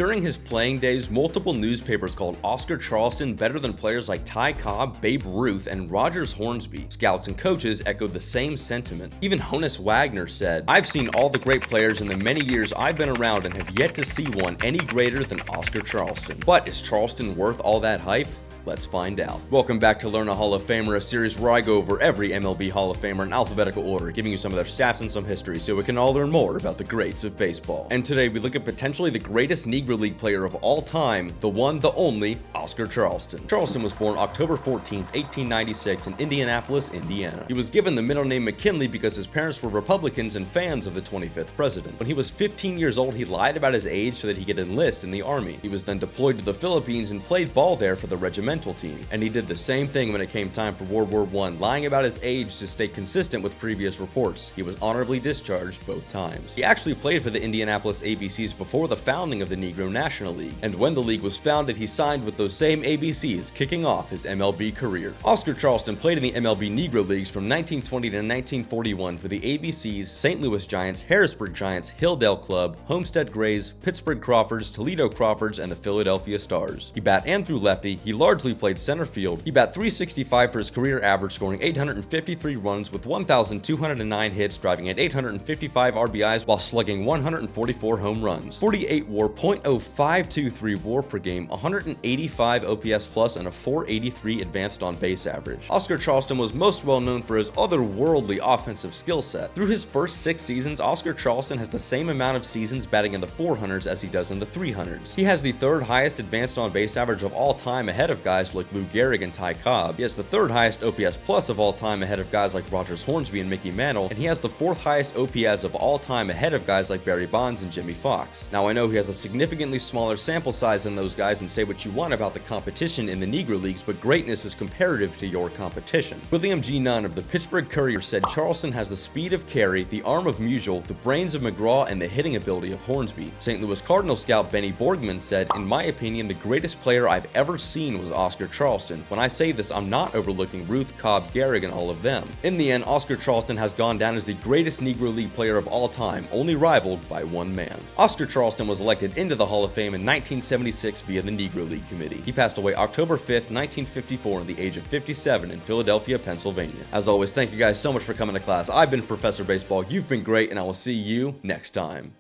During his playing days, multiple newspapers called Oscar Charleston better than players like Ty Cobb, Babe Ruth, and Rogers Hornsby. Scouts and coaches echoed the same sentiment. Even Honus Wagner said, "I've seen all the great players in the many years I've been around and have yet to see one any greater than Oscar Charleston." But is Charleston worth all that hype? Let's find out. Welcome back to Learn a Hall of Famer, a series where I go over every MLB Hall of Famer in alphabetical order, giving you some of their stats and some history so we can all learn more about the greats of baseball. And today we look at potentially the greatest Negro League player of all time, the one, the only, Oscar Charleston. Charleston was born October 14, 1896 in Indianapolis, Indiana. He was given the middle name McKinley because his parents were Republicans and fans of the 25th president. When he was 15 years old, he lied about his age so that he could enlist in the army. He was then deployed to the Philippines and played ball there for the regimental team, and he did the same thing when it came time for World War I, lying about his age to stay consistent with previous reports. He was honorably discharged both times. He actually played for the Indianapolis ABCs before the founding of the Negro National League, and when the league was founded, he signed with those same ABCs, kicking off his MLB career. Oscar Charleston played in the MLB Negro Leagues from 1920 to 1941 for the ABCs, St. Louis Giants, Harrisburg Giants, Hilldale Club, Homestead Grays, Pittsburgh Crawfords, Toledo Crawfords, and the Philadelphia Stars. He bat and threw lefty. He largely played center field. He bat .365 for his career average, scoring 853 runs with 1,209 hits, driving at 855 RBIs while slugging 144 home runs. 48 WAR, .0523 WAR per game, 185 OPS plus, and a .483 advanced on base average. Oscar Charleston was most well known for his otherworldly offensive skill set. Through his first 6 seasons, Oscar Charleston has the same amount of seasons batting in the 400s as he does in the 300s. He has the 3rd highest advanced on base average of all time, ahead of guys like Lou Gehrig and Ty Cobb. He has the 3rd highest OPS plus of all time, ahead of guys like Rogers Hornsby and Mickey Mantle, and he has the 4th highest OPS of all time, ahead of guys like Barry Bonds and Jimmy Fox. Now, I know he has a significantly smaller sample size than those guys, and say what you want about the competition in the Negro Leagues, but greatness is comparative to your competition. William G. Nunn of the Pittsburgh Courier said Charleston has the speed of Carey, the arm of Musial, the brains of McGraw, and the hitting ability of Hornsby. St. Louis Cardinal scout Benny Borgman said, "In my opinion, the greatest player I've ever seen was Oscar Charleston. When I say this, I'm not overlooking Ruth, Cobb, Gehrig, and all of them." In the end, Oscar Charleston has gone down as the greatest Negro League player of all time, only rivaled by one man. Oscar Charleston was elected into the Hall of Fame in 1976 via the Negro League Committee. He passed away October 5th, 1954 at the age of 57 in Philadelphia, Pennsylvania. As always, thank you guys so much for coming to class. I've been Professor Baseball, you've been great, and I will see you next time.